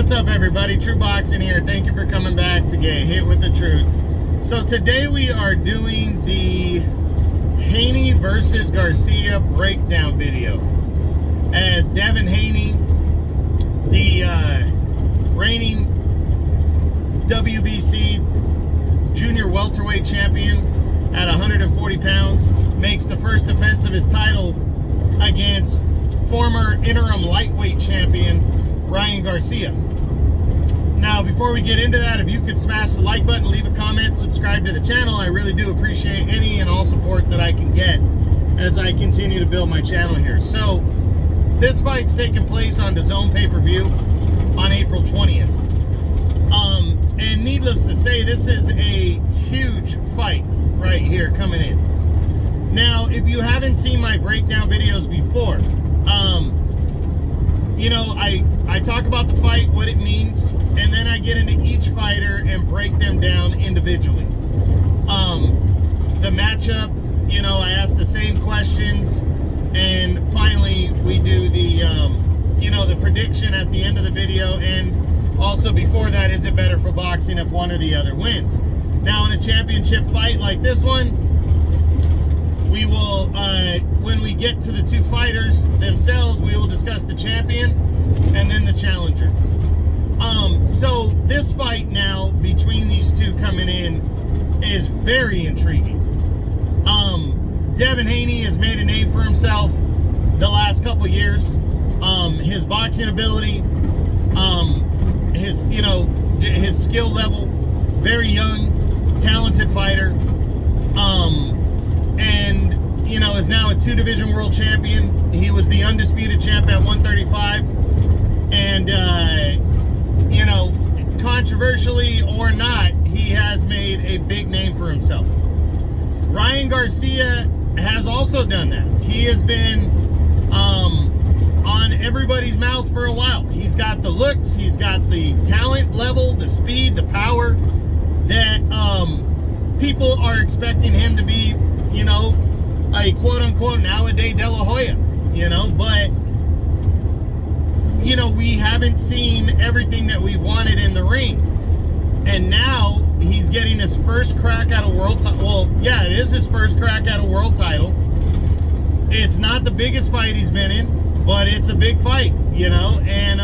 What's up, everybody? True Boxing here. Thank you for coming back to get hit with the truth. So today we are doing the Haney versus Garcia breakdown video. As Devin Haney, the reigning WBC junior welterweight champion at 140 pounds, makes the first defense of his title against former interim lightweight champion Ryan Garcia. Now, before we get into that, if you could smash the like button, leave a comment, subscribe to the channel, I really do appreciate any and all support that I can get as I continue to build my channel here. So, this fight's taking place on the Zone pay-per-view on April 20th. And needless to say, this is a huge fight right here coming in. Now, if you haven't seen my breakdown videos before, you know, I talk about the fight, what it means, and then I get into each fighter and break them down individually. The matchup, you know, I ask the same questions, and finally we do the, you know, the prediction at the end of the video, and also before that, is it better for boxing if one or the other wins? Now, in a championship fight like this one, we will, when we get to the two fighters themselves, we will discuss the champion and then the challenger. So this fight now between these two coming in is very intriguing. Devin Haney has made a name for himself the last couple years. His boxing ability, his, you know, his skill level, very young, talented fighter. And, you know, is now a two-division world champion. He was the undisputed champ at 135. And, you know, controversially or not, he has made a big name for himself. Ryan Garcia has also done that. He has been on everybody's mouth for a while. He's got the looks, he's got the talent level, the speed, the power that people are expecting him to be, you know, a quote-unquote nowadays De La Hoya, you know, but, you know, we haven't seen everything that we wanted in the ring. And now he's getting his first crack at a world title. Well, yeah, it is his first crack at a world title. It's not the biggest fight he's been in, but it's a big fight, you know, and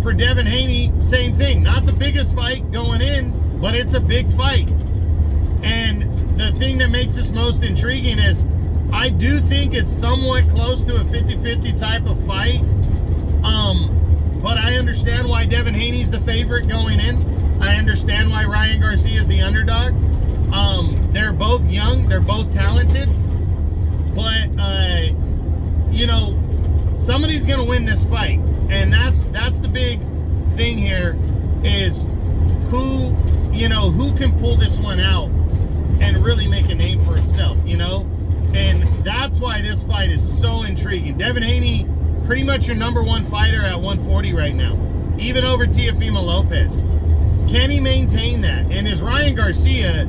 for Devin Haney, same thing. Not the biggest fight going in, but it's a big fight. And the thing that makes this most intriguing is I do think it's somewhat close to a 50-50 type of fight. But I understand why Devin Haney's the favorite going in. I understand why Ryan Garcia is the underdog. They're both young, they're both talented. But, you know, somebody's going to win this fight. And that's the big thing here is who, you know, who can pull this one out and really make a name for himself, you know? And that's why this fight is so intriguing. Devin Haney, pretty much your number one fighter at 140 right now, even over Teofimo Lopez. Can he maintain that? And is Ryan Garcia,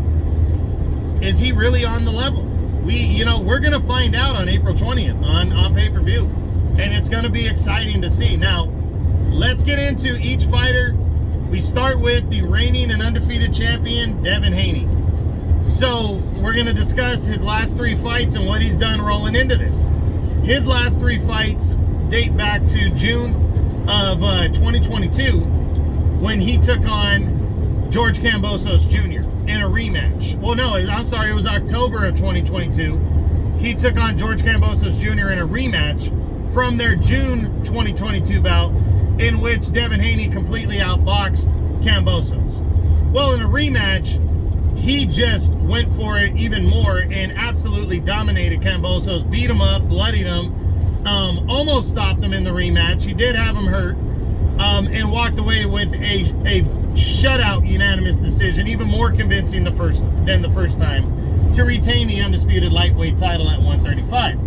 is he really on the level? You know, we're going to find out on April 20th on pay-per-view. And it's going to be exciting to see. Now, let's get into each fighter. We start with the reigning and undefeated champion, Devin Haney. So, we're going to discuss his last three fights and what he's done rolling into this. His last three fights date back to June of 2022 when he took on George Kambosos Jr. in a rematch. Well, no, I'm sorry, it was October of 2022. He took on George Kambosos Jr. in a rematch from their June 2022 bout in which Devin Haney completely outboxed Kambosos. Well, in a rematch, he just went for it even more and absolutely dominated Kambosos, beat him up, bloodied him, almost stopped him in the rematch. He did have him hurt, and walked away with a shutout unanimous decision, even more convincing than the first time, to retain the undisputed lightweight title at 135.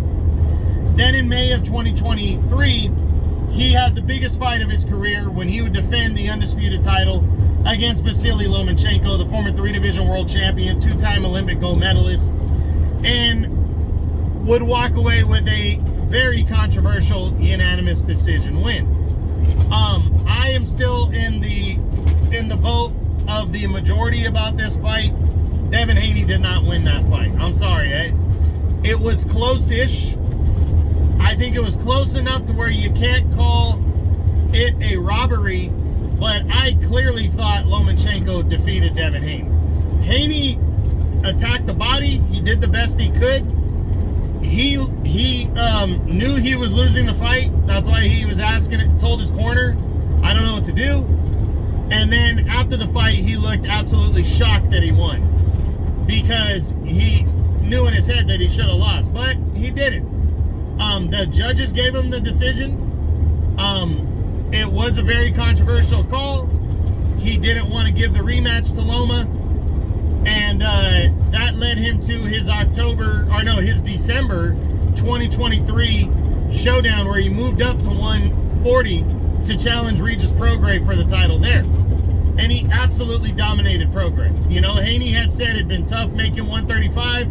Then in May of 2023, he had the biggest fight of his career when he would defend the undisputed title against Vasily Lomachenko, the former three-division world champion, two-time Olympic gold medalist, and would walk away with a very controversial unanimous decision win. I am still in the vote of the majority about this fight. Devin Haney did not win that fight. I'm sorry. It was close-ish. I think it was close enough to where you can't call it a robbery, but I clearly thought Lomachenko defeated Devin Haney. Haney attacked the body. He did the best he could. He knew he was losing the fight. That's why he was told his corner, I don't know what to do. And then after the fight, he looked absolutely shocked that he won, because he knew in his head that he should have lost, but he didn't. The judges gave him the decision. It was a very controversial call. He didn't want to give the rematch to Loma, and that led him to his December 2023 showdown, where he moved up to 140 to challenge Regis Prograis for the title there. And he absolutely dominated Prograis. You know, Haney had said it'd been tough making 135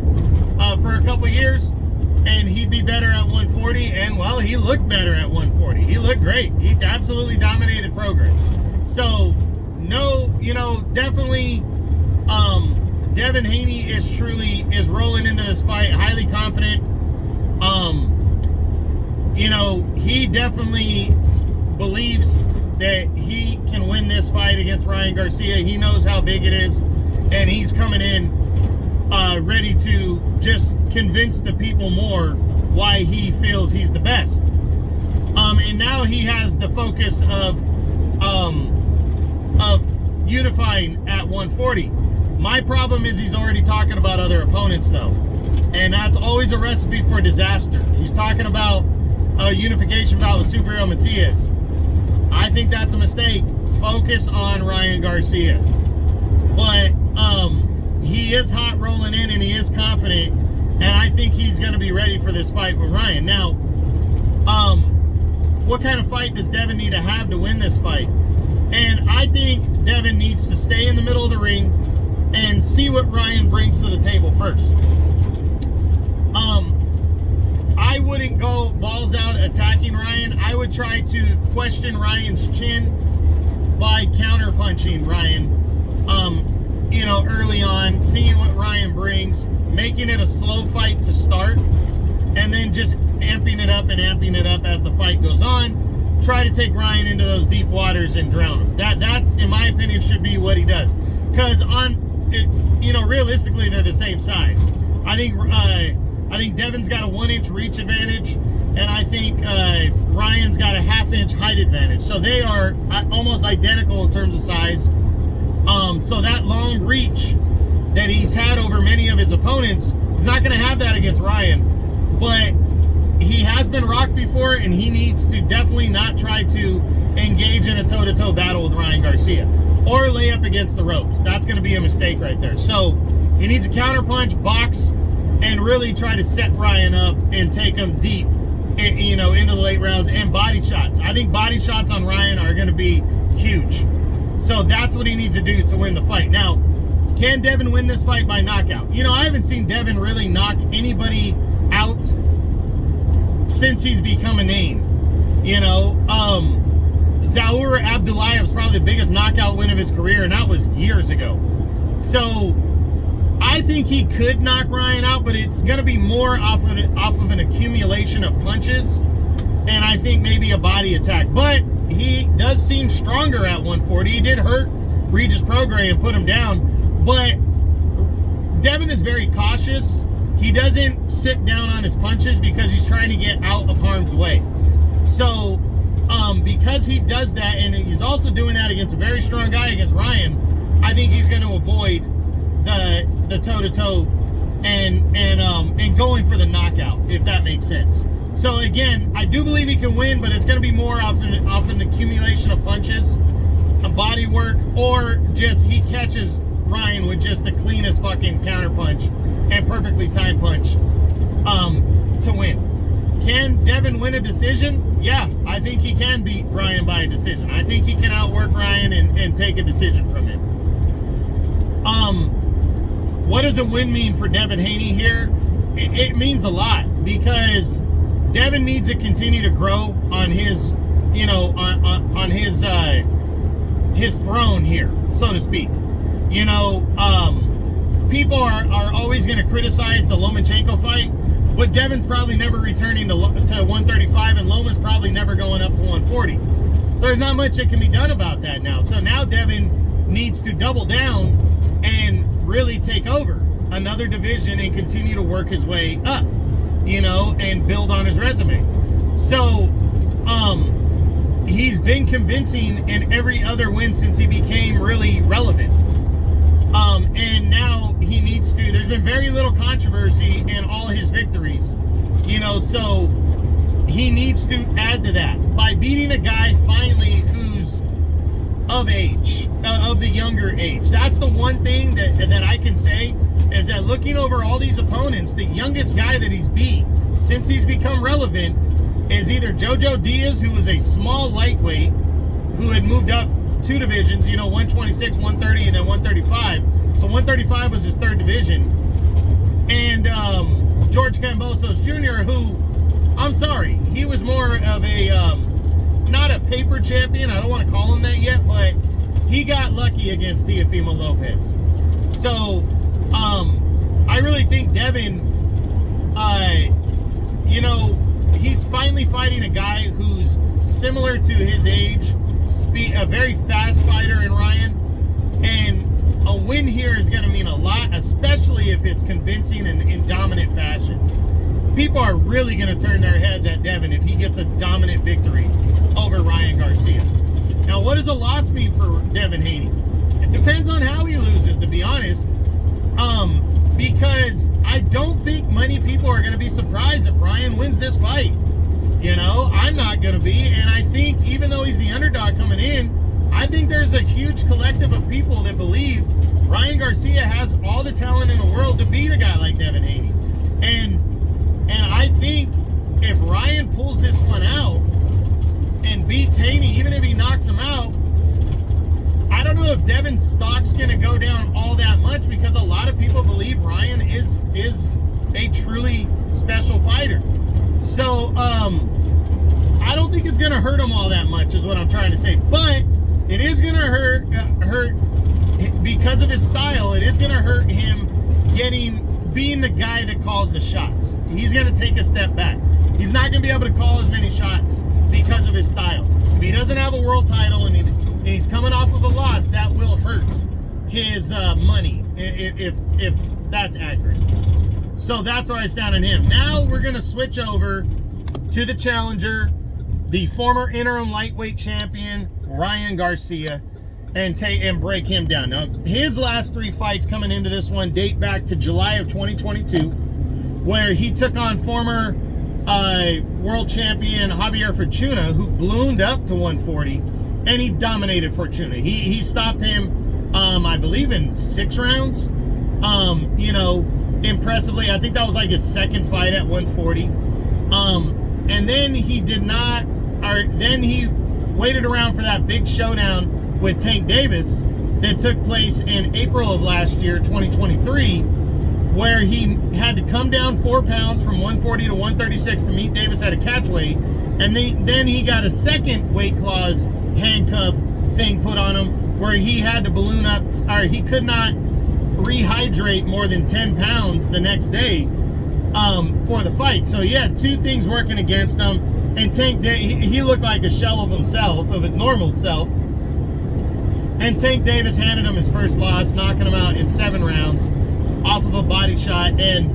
for a couple years, and he'd be better at 140, and well, he looked better at 140. He looked great. He absolutely dominated Prograis. So, no, you know, definitely Devin Haney is rolling into this fight highly confident. You know, he definitely believes that he can win this fight against Ryan Garcia. He knows how big it is, and he's coming in ready to just convince the people more why he feels he's the best. And now he has the focus of unifying at 140. My problem is he's already talking about other opponents, though, and that's always a recipe for disaster. He's talking about a unification bout with Superio Matias. I think that's a mistake. Focus on Ryan Garcia. But he is hot rolling in, and he is confident, and I think he's going to be ready for this fight with Ryan. Now, what kind of fight does Devin need to have to win this fight? And I think Devin needs to stay in the middle of the ring and see what Ryan brings to the table first. I wouldn't go balls out attacking Ryan. I would try to question Ryan's chin by counter-punching Ryan, you know, early on, seeing what Ryan brings, making it a slow fight to start, and then just amping it up as the fight goes on. Try to take Ryan into those deep waters and drown him. That, in my opinion, should be what he does. Because you know, realistically, they're the same size. I think Devin's got a 1-inch reach advantage, and I think Ryan's got a 1/2-inch height advantage. So they are almost identical in terms of size. So that long reach that he's had over many of his opponents, he's not going to have that against Ryan. But he has been rocked before, and he needs to definitely not try to engage in a toe-to-toe battle with Ryan Garcia or lay up against the ropes. That's going to be a mistake right there. So he needs a counterpunch, box, and really try to set Ryan up and take him deep, you know, into the late rounds, and body shots. I think body shots on Ryan are going to be huge. So that's what he needs to do to win the fight. Now, can Devin win this fight by knockout? You know, I haven't seen Devin really knock anybody out since he's become a name. You know, Zaur Abdullahev's probably the biggest knockout win of his career, and that was years ago. So I think he could knock Ryan out, but it's going to be more off of an accumulation of punches, and I think maybe a body attack. But he does seem stronger at 140. He did hurt Regis Prograis and put him down, but Devin is very cautious. He doesn't sit down on his punches because he's trying to get out of harm's way. So because he does that, and he's also doing that against a very strong guy, against Ryan, I think he's going to avoid the toe-to-toe and going for the knockout, if that makes sense. So again, I do believe he can win, but it's going to be more off an accumulation of punches, a body work, or just he catches Ryan with just the cleanest fucking counter punch and perfectly timed punch to win. Can Devin win a decision? Yeah, I think he can beat Ryan by a decision. I think he can outwork Ryan and take a decision from him. What does a win mean for Devin Haney here? It means a lot, because Devin needs to continue to grow on his you know, on his throne here, so to speak. You know, people are always going to criticize the Lomachenko fight, but Devin's probably never returning to 135, and Loma's probably never going up to 140. So there's not much that can be done about that now. So now Devin needs to double down and really take over another division and continue to work his way up, you know, and build on his resume. So, he's been convincing in every other win since he became really relevant. And now he needs to, there's been very little controversy in all his victories, you know, so he needs to add to that by beating a guy finally who's of age, of the younger age. That's the one thing that I can say is that looking over all these opponents, the youngest guy that he's beat since he's become relevant is either Jojo Diaz, who was a small lightweight, who had moved up 2 divisions, you know, 126, 130, and then 135. So 135 was his 3rd division. And George Kambosos Jr., who, I'm sorry, he was more of a, not a paper champion, I don't want to call him that yet, but he got lucky against Teofimo Lopez. So, I really think Devin, you know, he's finally fighting a guy who's similar to his age, a very fast fighter in Ryan, and a win here is going to mean a lot, especially if it's convincing and in dominant fashion. People are really going to turn their heads at Devin if he gets a dominant victory over Ryan Garcia. Now, what does a loss mean for Devin Haney? It depends on how he loses, to be honest. Because I don't think many people are going to be surprised if Ryan wins this fight. You know, I'm not going to be. And I think even though he's the underdog coming in, I think there's a huge collective of people that believe Ryan Garcia has all the talent in the world to beat a guy like Devin Haney. And I think if Ryan pulls this one out and beats Haney, even if he knocks him out, I don't know if Devin's stock's going to go down all that much, because a lot of people believe Ryan is a truly special fighter. So, I don't think it's going to hurt him all that much, is what I'm trying to say. But it is going to hurt because of his style. It is going to hurt him being the guy that calls the shots. He's going to take a step back. He's not going to be able to call as many shots because of his style. If he doesn't have a world title and he's coming off of a loss, that will hurt his money, if that's accurate. So that's where I stand on him. Now we're going to switch over to the challenger, the former interim lightweight champion, Ryan Garcia, and break him down. Now, his last 3 fights coming into this one date back to July of 2022, where he took on former world champion Javier Fortuna, who ballooned up to 140, and he dominated Fortuna. He stopped him, I believe, in 6 rounds. You know, impressively. I think that was like his 2nd fight at 140. And then he then he waited around for that big showdown with Tank Davis that took place in April of last year, 2023, where he had to come down 4 pounds from 140 to 136 to meet Davis at a catch weight. And then he got a second weight clause handcuff thing put on him, where he had to balloon up, or he could not rehydrate more than 10 pounds the next day for the fight. So he had 2 things working against him. And Tank, he looked like a shell of himself, of his normal self. And Tank Davis handed him his first loss, knocking him out in 7 rounds off of a body shot. And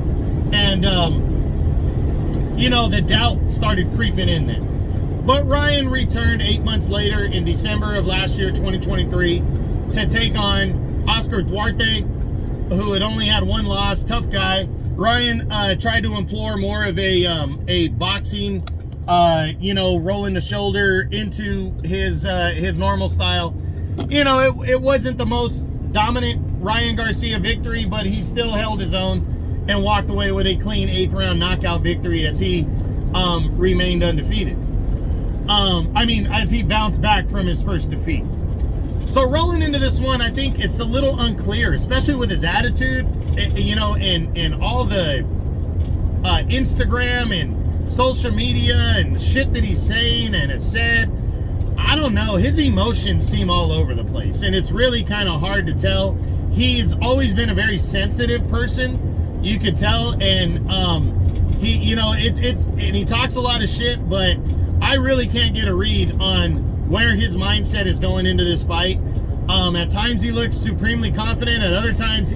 you know, the doubt started creeping in then. But Ryan returned 8 months later in December of last year, 2023, to take on Oscar Duarte, who had only had 1 loss, tough guy. Ryan tried to implore more of a boxing, you know, rolling the shoulder into his normal style. You know, it wasn't the most dominant Ryan Garcia victory, but he still held his own and walked away with a clean 8th round knockout victory as he remained undefeated. As he bounced back from his first defeat. So rolling into this one, I think it's a little unclear, especially with his attitude, you know, and all the Instagram and social media and shit that he's saying and has said. I don't know. His emotions seem all over the place, and it's really kind of hard to tell. He's always been a very sensitive person, you could tell, and he, you know, and he talks a lot of shit, but I really can't get a read on where his mindset is going into this fight. At times he looks supremely confident. At other times,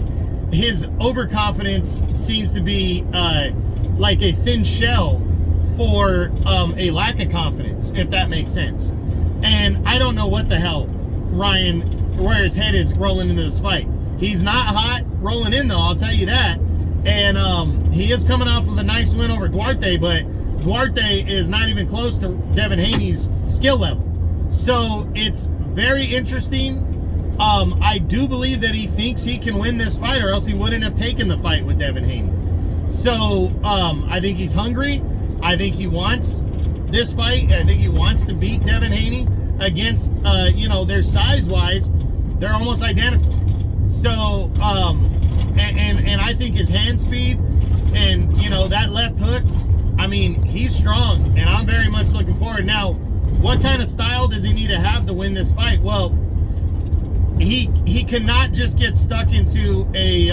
his overconfidence seems to be like a thin shell for a lack of confidence, if that makes sense. And I don't know what the hell Ryan, where his head is rolling into this fight. He's not hot rolling in, though, I'll tell you that. And he is coming off of a nice win over Duarte, but Duarte is not even close to Devin Haney's skill level. So it's very interesting. I do believe that he thinks he can win this fight, or else he wouldn't have taken the fight with Devin Haney. So I think he's hungry. I think he wants this fight. I think he wants to beat Devin Haney against, you know, their size-wise, they're almost identical. So, and I think his hand speed and, you know, that left hook, I mean, he's strong, and I'm very much looking forward. Now, what kind of style does he need to have to win this fight? Well, he cannot just get stuck into a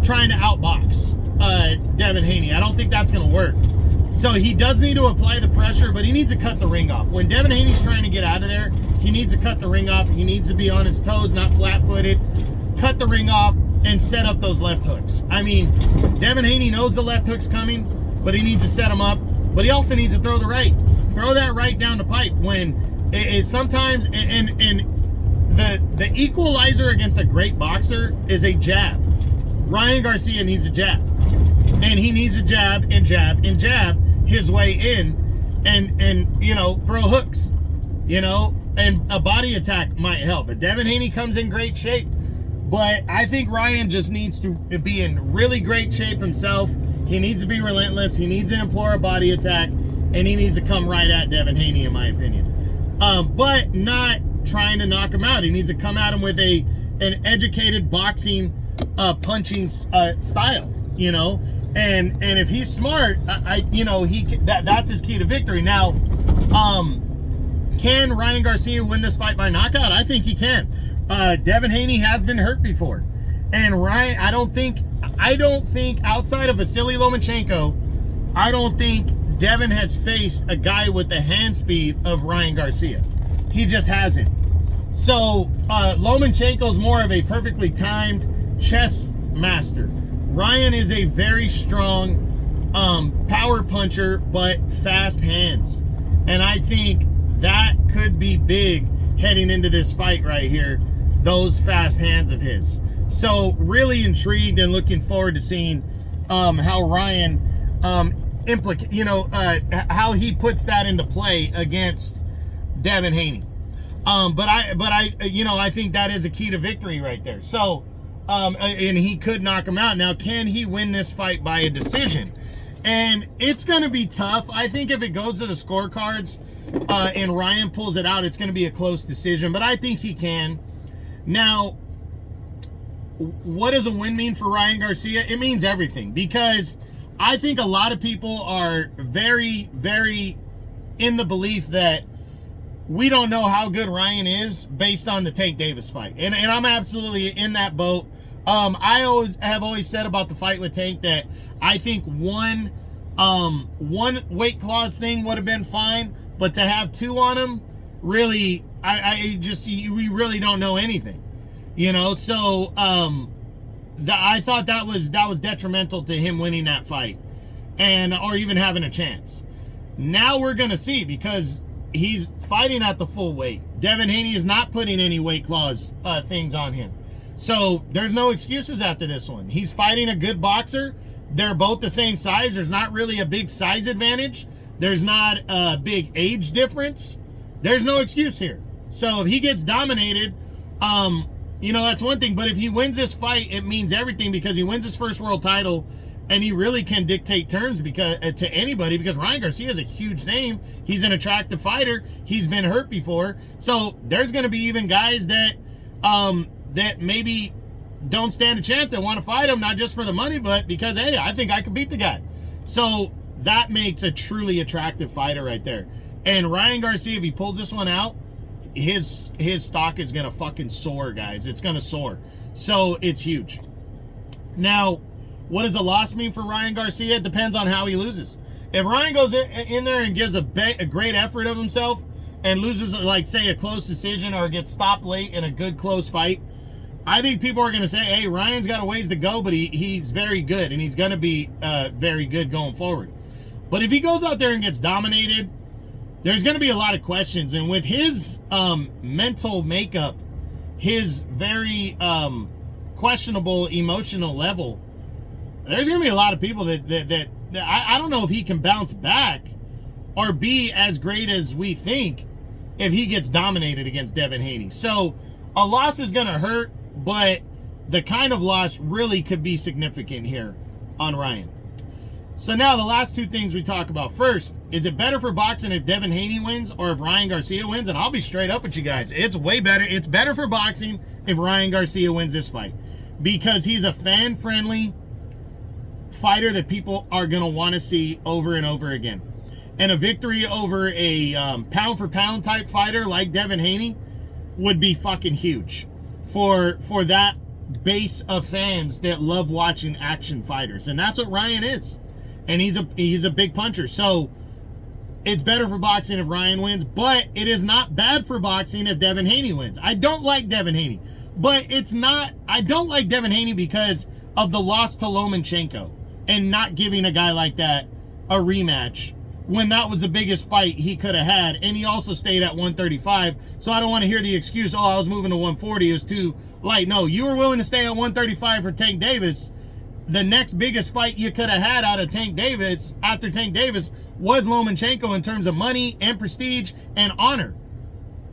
trying to outbox Devin Haney. I don't think that's going to work. So he does need to apply the pressure, but he needs to cut the ring off. When Devin Haney's trying to get out of there, he needs to cut the ring off. He needs to be on his toes, not flat-footed. Cut the ring off and set up those left hooks. I mean, Devin Haney knows the left hook's coming, but he needs to set them up. But he also needs to throw the right. Throw that right down the pipe. When it sometimes, and the equalizer against a great boxer is a jab. Ryan Garcia needs a jab. And he needs a jab and jab and jab his way in and you know, throw hooks, you know, and a body attack might help. But Devin Haney comes in great shape. But I think Ryan just needs to be in really great shape himself. He needs to be relentless. He needs to employ a body attack, and he needs to come right at Devin Haney, in my opinion. But not trying to knock him out. He needs to come at him with an educated boxing, punching style, you know. And if he's smart, you know, that's his key to victory. Now, can Ryan Garcia win this fight by knockout? I think he can. Devin Haney has been hurt before, and Ryan, I don't think outside of Vasily Lomachenko, I don't think Devin has faced a guy with the hand speed of Ryan Garcia. He just hasn't. So Lomachenko's more of a perfectly timed chess master. Ryan is a very strong power puncher, but fast hands. And I think that could be big heading into this fight right here, those fast hands of his. So really intrigued and looking forward to seeing how Ryan how he puts that into play against Devin Haney. But I think that is a key to victory right there. So and he could knock him out. Now, can he win this fight by a decision? And it's going to be tough. I think if it goes to the scorecards and Ryan pulls it out, it's going to be a close decision. But I think he can. Now, what does a win mean for Ryan Garcia? It means everything, because I think a lot of people are very, very in the belief that we don't know how good Ryan is based on the Tank Davis fight. And I'm absolutely in that boat. I have always said about the fight with Tank that I think one weight clause thing would have been fine, but to have two on him, really, we really don't know anything, you know. So I thought that was detrimental to him winning that fight, or even having a chance. Now we're gonna see, because he's fighting at the full weight. Devin Haney is not putting any weight clause things on him. So there's no excuses after this one. He's fighting a good boxer. They're both the same size. There's not really a big size advantage. There's not a big age difference. There's no excuse here. So if he gets dominated, you know, that's one thing. But if he wins this fight, it means everything, because he wins his first world title, and he really can dictate terms to anybody, because Ryan Garcia is a huge name. He's an attractive fighter. He's been hurt before. So there's going to be even guys that that maybe don't stand a chance, that want to fight him, not just for the money, but because, hey, I think I could beat the guy. So that makes a truly attractive fighter right there. And Ryan Garcia, if he pulls this one out, his stock is gonna fucking soar, guys. It's gonna soar. So it's huge. Now, what does a loss mean for Ryan Garcia? It depends on how he loses. If Ryan goes in there and gives a great effort of himself and loses, like, say, a close decision or gets stopped late in a good close fight, I think people are going to say, hey, Ryan's got a ways to go, but he's very good, and he's going to be very good going forward. But if he goes out there and gets dominated, there's going to be a lot of questions. And with his mental makeup, his very questionable emotional level, there's going to be a lot of people that I don't know if he can bounce back or be as great as we think if he gets dominated against Devin Haney. So a loss is going to hurt, but the kind of loss really could be significant here on Ryan. So now the last two things we talk about. First, is it better for boxing if Devin Haney wins or if Ryan Garcia wins? And I'll be straight up with you guys. It's way better. It's better for boxing if Ryan Garcia wins this fight, because he's a fan-friendly fighter that people are going to want to see over and over again. And a victory over a pound-for-pound type fighter like Devin Haney would be fucking huge for that base of fans that love watching action fighters. And that's what Ryan is. And he's a big puncher. So it's better for boxing if Ryan wins, but it is not bad for boxing if Devin Haney wins. I don't like Devin Haney, but I don't like Devin Haney because of the loss to Lomachenko and not giving a guy like that a rematch when that was the biggest fight he could have had. And he also stayed at 135. So I don't want to hear the excuse, oh, I was moving to 140, it was too light. No, you were willing to stay at 135 for Tank Davis. The next biggest fight you could have had out of Tank Davis after Tank Davis was Lomachenko in terms of money and prestige and honor.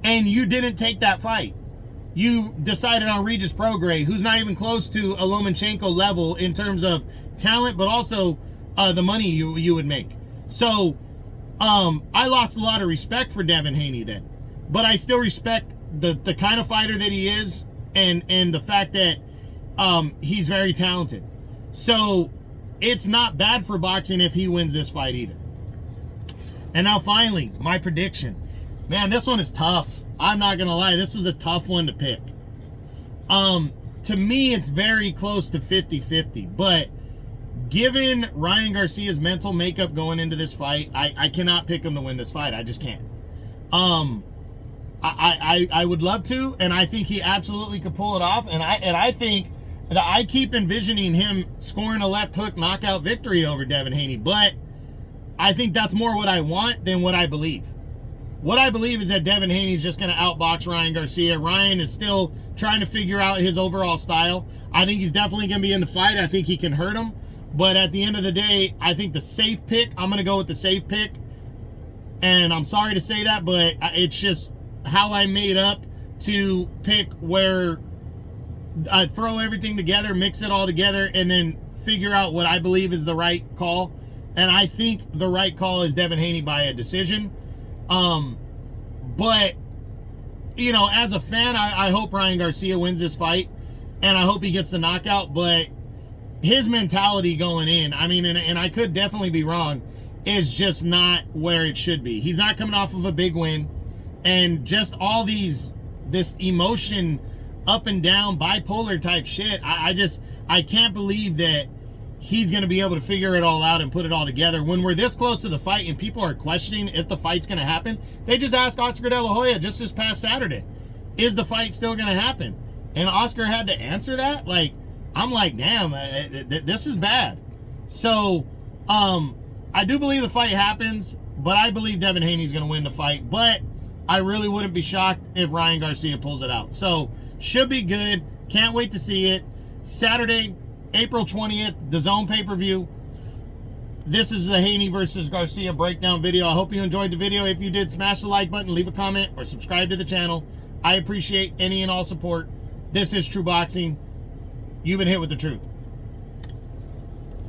And you didn't take that fight. You decided on Regis Prograis, who's not even close to a Lomachenko level in terms of talent, but also the money you would make. So I lost a lot of respect for Devin Haney then. But I still respect the kind of fighter that he is and the fact that he's very talented. So it's not bad for boxing if he wins this fight either. And now finally, my prediction. Man, this one is tough. I'm not going to lie. This was a tough one to pick. To me, it's very close to 50-50. But given Ryan Garcia's mental makeup going into this fight, I cannot pick him to win this fight. I just can't. I would love to, and I think he absolutely could pull it off. And I think that I keep envisioning him scoring a left hook knockout victory over Devin Haney, but I think that's more what I want than what I believe. What I believe is that Devin Haney is just going to outbox Ryan Garcia. Ryan is still trying to figure out his overall style. I think he's definitely going to be in the fight. I think he can hurt him. But at the end of the day, I think the safe pick, I'm going to go with the safe pick. And I'm sorry to say that, but it's just how I made up to pick where I throw everything together, mix it all together, and then figure out what I believe is the right call. And I think the right call is Devin Haney by a decision. But, you know, as a fan, I hope Ryan Garcia wins this fight, and I hope he gets the knockout. But his mentality going in, I mean, and I could definitely be wrong, is just not where it should be. He's not coming off of a big win, and just all this emotion, up and down, bipolar type shit. I can't believe that he's going to be able to figure it all out and put it all together when we're this close to the fight and people are questioning if the fight's going to happen. They just asked Oscar De La Hoya just this past Saturday, is the fight still going to happen? And Oscar had to answer that. Like, I'm like, damn, this is bad. So, I do believe the fight happens, but I believe Devin Haney's going to win the fight. But I really wouldn't be shocked if Ryan Garcia pulls it out. So, should be good. Can't wait to see it. Saturday, April 20th, the Zone pay-per-view. This is the Haney versus Garcia breakdown video. I hope you enjoyed the video. If you did, smash the like button, leave a comment, or subscribe to the channel. I appreciate any and all support. This is True Boxing. You've been hit with the truth.